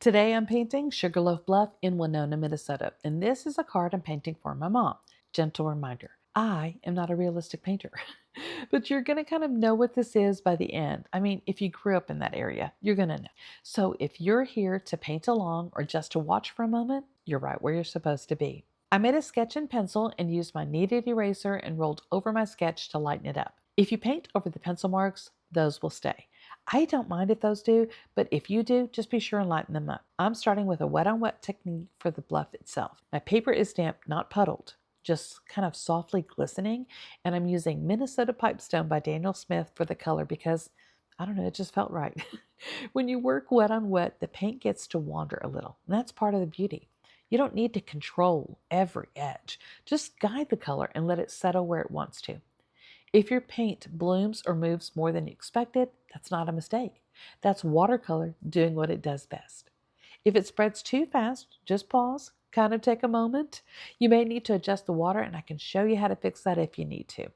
Today I'm painting Sugarloaf Bluff in Winona, Minnesota, and this is a card I'm painting for my mom. Gentle reminder, I am not a realistic painter, but you're going to kind of know what this is by the end. I mean, if you grew up in that area, you're going to know. So if you're here to paint along or just to watch for a moment, you're right where you're supposed to be. I made a sketch in pencil and used my kneaded eraser and rolled over my sketch to lighten it up. If you paint over the pencil marks, those will stay. I don't mind if those do, but if you do, just be sure and lighten them up. I'm starting with a wet on wet technique for the bluff itself. My paper is damp, not puddled, just kind of softly glistening, and I'm using Minnesota Pipestone by Daniel Smith for the color because, I don't know, it just felt right. When you work wet on wet, the paint gets to wander a little, and that's part of the beauty. You don't need to control every edge. Just guide the color and let it settle where it wants to. If your paint blooms or moves more than you expected, that's not a mistake. That's watercolor doing what it does best. If it spreads too fast, just pause, kind of take a moment. You may need to adjust the water, and I can show you how to fix that if you need to.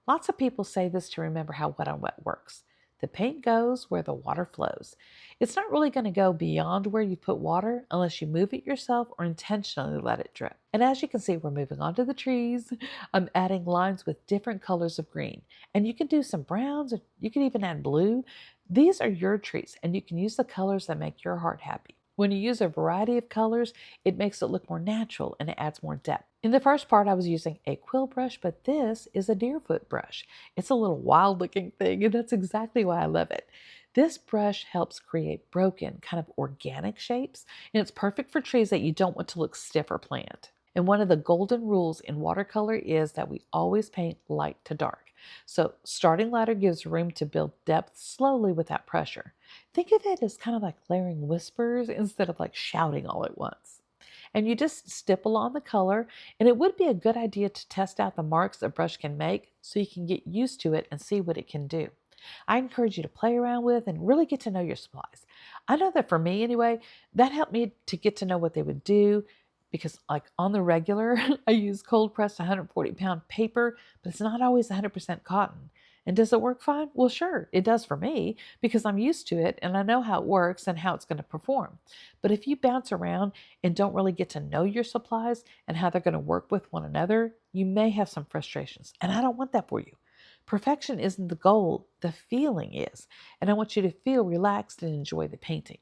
Lots of people say this to remember how wet on wet works. The paint goes where the water flows. It's not really going to go beyond where you put water unless you move it yourself or intentionally let it drip. And as you can see, we're moving on to the trees. I'm adding lines with different colors of green. And you can do some browns, or you can even add blue. These are your trees, and you can use the colors that make your heart happy. When you use a variety of colors, it makes it look more natural and it adds more depth. In the first part, I was using a quill brush, but this is a deerfoot brush. It's a little wild looking thing, and that's exactly why I love it. This brush helps create broken, kind of organic shapes, and it's perfect for trees that you don't want to look stiff or planned. And one of the golden rules in watercolor is that we always paint light to dark. So starting lighter gives room to build depth slowly without pressure. Think of it as kind of like layering whispers instead of like shouting all at once. And you just stipple on the color, and it would be a good idea to test out the marks a brush can make so you can get used to it and see what it can do. I encourage you to play around with and really get to know your supplies. I know that for me anyway, that helped me to get to know what they would do because like on the regular, I use cold pressed 140-pound paper, but it's not always 100% cotton. And does it work fine? Well, sure, it does for me because I'm used to it and I know how it works and how it's going to perform. But if you bounce around and don't really get to know your supplies and how they're going to work with one another, you may have some frustrations. And I don't want that for you. Perfection isn't the goal, the feeling is. And I want you to feel relaxed and enjoy the painting.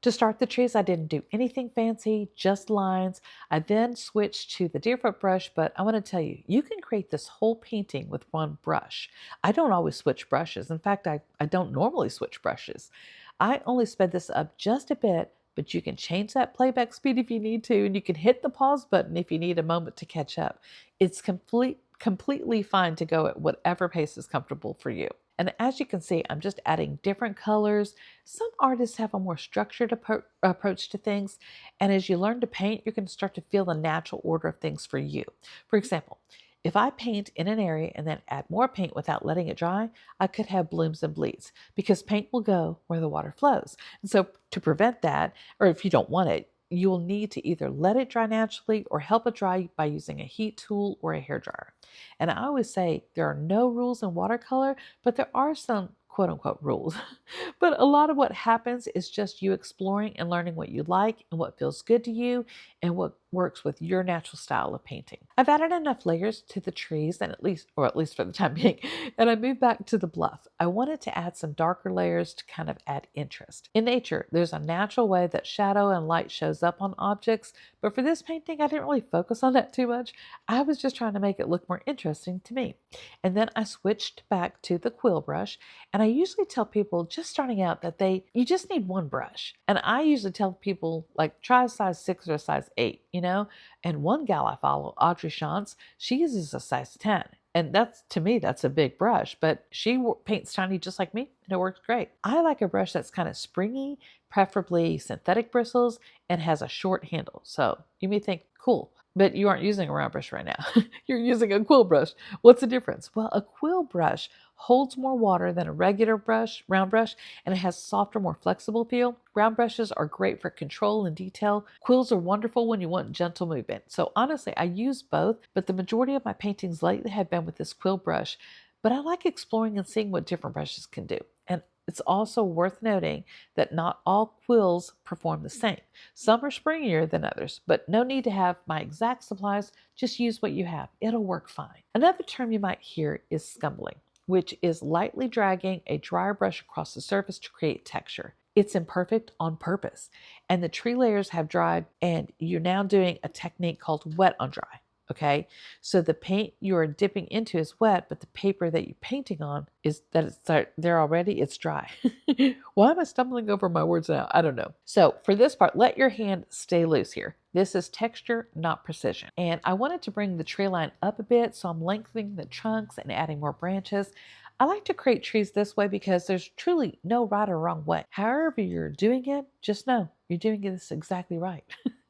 To start the trees, I didn't do anything fancy, just lines. I then switched to the deerfoot brush, but I want to tell you, you can create this whole painting with one brush. I don't always switch brushes. In fact, I don't normally switch brushes. I only sped this up just a bit, but you can change that playback speed if you need to, and you can hit the pause button if you need a moment to catch up. It's completely fine to go at whatever pace is comfortable for you. And as you can see, I'm just adding different colors. Some artists have a more structured approach to things. And as you learn to paint, you can start to feel the natural order of things for you. For example, if I paint in an area and then add more paint without letting it dry, I could have blooms and bleeds because paint will go where the water flows. And so to prevent that, or if you don't want it, you will need to either let it dry naturally or help it dry by using a heat tool or a hairdryer. And I always say there are no rules in watercolor, but there are some quote unquote rules. But a lot of what happens is just you exploring and learning what you like and what feels good to you and what works with your natural style of painting. I've added enough layers to the trees and at least for the time being, and I moved back to the bluff. I wanted to add some darker layers to kind of add interest. In nature, there's a natural way that shadow and light shows up on objects, but for this painting, I didn't really focus on that too much. I was just trying to make it look more interesting to me. And then I switched back to the quill brush, and I usually tell people just starting out that you just need one brush. And I usually tell people like try a size 6 or a size 8, you know? And one gal I follow, Audrey Shantz, she uses a size 10. And that's, to me, that's a big brush, but she paints tiny just like me, and it works great. I like a brush that's kind of springy, preferably synthetic bristles, and has a short handle. So you may think, cool, but you aren't using a round brush right now. You're using a quill brush. What's the difference? Well, a quill brush holds more water than a regular brush, round brush, and it has softer, more flexible feel. Round brushes are great for control and detail. Quills are wonderful when you want gentle movement. So honestly, I use both, but the majority of my paintings lately have been with this quill brush. But I like exploring and seeing what different brushes can do. And it's also worth noting that not all quills perform the same. Some are springier than others, but no need to have my exact supplies. Just use what you have. It'll work fine. Another term you might hear is scumbling, which is lightly dragging a dryer brush across the surface to create texture. It's imperfect on purpose, and the tree layers have dried, and you're now doing a technique called wet on dry. Okay, so the paint you're dipping into is wet, but the paper that you're painting on is that it's there already, it's dry. Why am I stumbling over my words now? I don't know. So for this part, let your hand stay loose here. This is texture, not precision. And I wanted to bring the tree line up a bit, so I'm lengthening the trunks and adding more branches. I like to create trees this way because there's truly no right or wrong way. However you're doing it, just know you're doing this exactly right.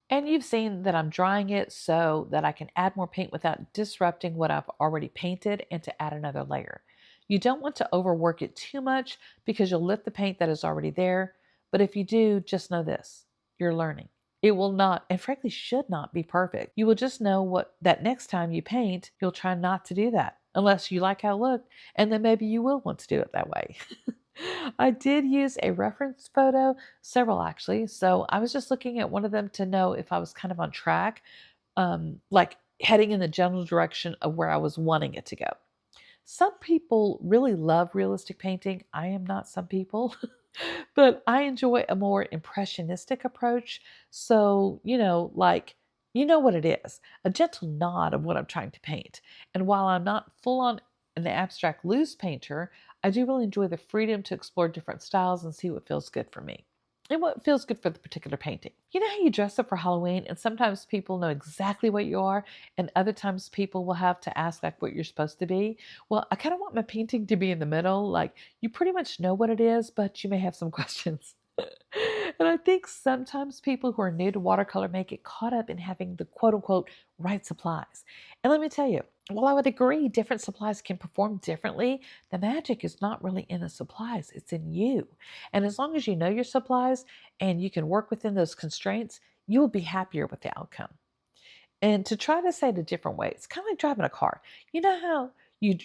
And you've seen that I'm drying it so that I can add more paint without disrupting what I've already painted and to add another layer. You don't want to overwork it too much because you'll lift the paint that is already there. But if you do, just know this, you're learning. It will not, and frankly should not, be perfect. You will just know that next time you paint, you'll try not to do that unless you like how it looked, and then maybe you will want to do it that way. I did use a reference photo, several actually. So I was just looking at one of them to know if I was kind of on track, like heading in the general direction of where I was wanting it to go. Some people really love realistic painting. I am not some people, but I enjoy a more impressionistic approach. So, you know what it is, a gentle nod of what I'm trying to paint. And while I'm not full on an abstract loose painter, I do really enjoy the freedom to explore different styles and see what feels good for me and what feels good for the particular painting. You know how you dress up for Halloween and sometimes people know exactly what you are and other times people will have to ask like what you're supposed to be? Well, I kind of want my painting to be in the middle. Like you pretty much know what it is, but you may have some questions. And I think sometimes people who are new to watercolor may get caught up in having the quote unquote right supplies. And let me tell you, while I would agree different supplies can perform differently, the magic is not really in the supplies, it's in you. And as long as you know your supplies and you can work within those constraints, you will be happier with the outcome. And to try to say it a different way, it's kind of like driving a car. You know how you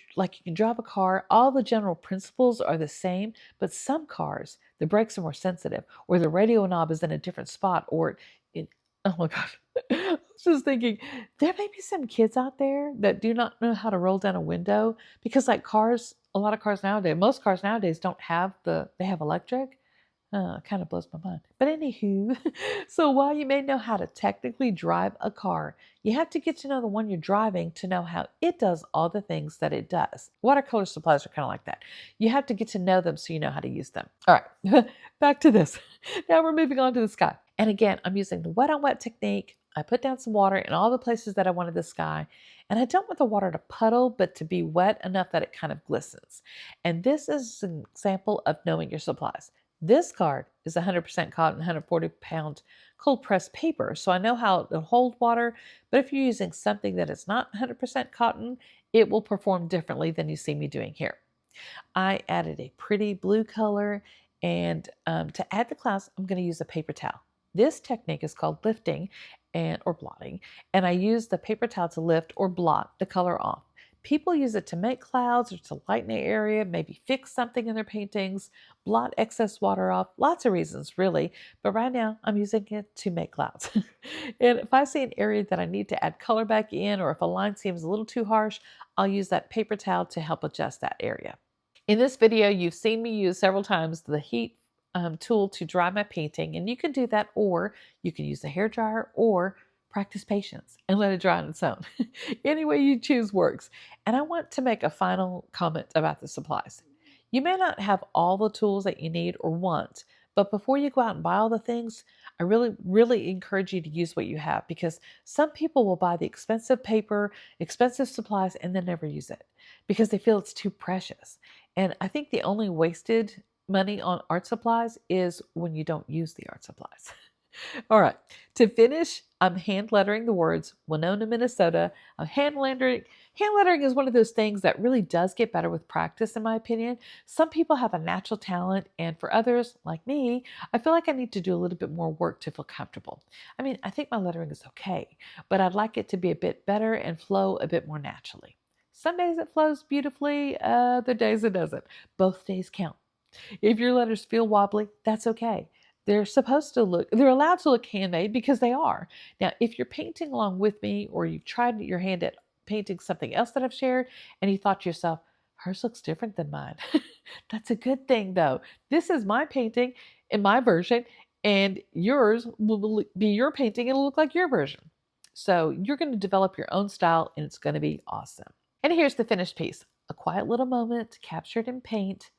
can drive a car, all the general principles are the same, but some cars, the brakes are more sensitive, or the radio knob is in a different spot, or it, oh my gosh. I was just thinking, there may be some kids out there that do not know how to roll down a window because like cars, a lot of cars nowadays, most cars nowadays don't have they have electric. It kind of blows my mind. But anywho, so while you may know how to technically drive a car, you have to get to know the one you're driving to know how it does all the things that it does. Watercolor supplies are kind of like that. You have to get to know them so you know how to use them. All right, back to this. Now we're moving on to the sky. And again, I'm using the wet on wet technique. I put down some water in all the places that I wanted the sky. And I don't want the water to puddle, but to be wet enough that it kind of glistens. And this is an example of knowing your supplies. This card is 100% cotton, 140-pound cold pressed paper, so I know how it'll hold water, but if you're using something that is not 100% cotton, it will perform differently than you see me doing here. I added a pretty blue color, and to add the clouds, I'm going to use a paper towel. This technique is called lifting or blotting, and I use the paper towel to lift or blot the color off. People use it to make clouds or to lighten an area, maybe fix something in their paintings, blot excess water off, lots of reasons really, but right now I'm using it to make clouds. And if I see an area that I need to add color back in, or if a line seems a little too harsh, I'll use that paper towel to help adjust that area. In this video, you've seen me use several times the heat tool to dry my painting, and you can do that, or you can use a hair dryer, or practice patience and let it dry on its own. Any way you choose works. And I want to make a final comment about the supplies. You may not have all the tools that you need or want, But before you go out and buy all the things, I really, really encourage you to use what you have, because some people will buy the expensive paper, expensive supplies, and then never use it because they feel it's too precious. And I think the only wasted money on art supplies is when you don't use the art supplies. All right. To finish, I'm hand lettering the words Winona, Minnesota. I'm hand lettering. Hand lettering is one of those things that really does get better with practice, in my opinion. Some people have a natural talent, and for others, like me, I feel like I need to do a little bit more work to feel comfortable. I mean, I think my lettering is okay, but I'd like it to be a bit better and flow a bit more naturally. Some days it flows beautifully, other days it doesn't. Both days count. If your letters feel wobbly, that's okay. They're allowed to look handmade because they are. Now, if you're painting along with me, or you've tried your hand at painting something else that I've shared and you thought to yourself, hers looks different than mine. That's a good thing though. This is my painting in my version, and yours will be your painting and it'll look like your version. So you're going to develop your own style and it's going to be awesome. And here's the finished piece, a quiet little moment captured in paint.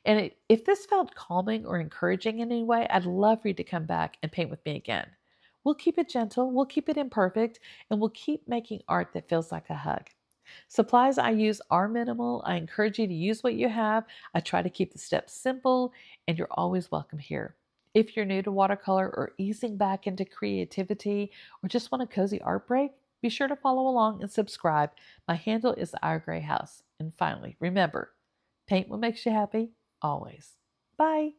And if this felt calming or encouraging in any way, I'd love for you to come back and paint with me again. We'll keep it gentle, we'll keep it imperfect, and we'll keep making art that feels like a hug. Supplies I use are minimal. I encourage you to use what you have. I try to keep the steps simple, and you're always welcome here. If you're new to watercolor or easing back into creativity, or just want a cozy art break, be sure to follow along and subscribe. My handle is Our Gray House. And finally, remember, paint what makes you happy, always. Bye.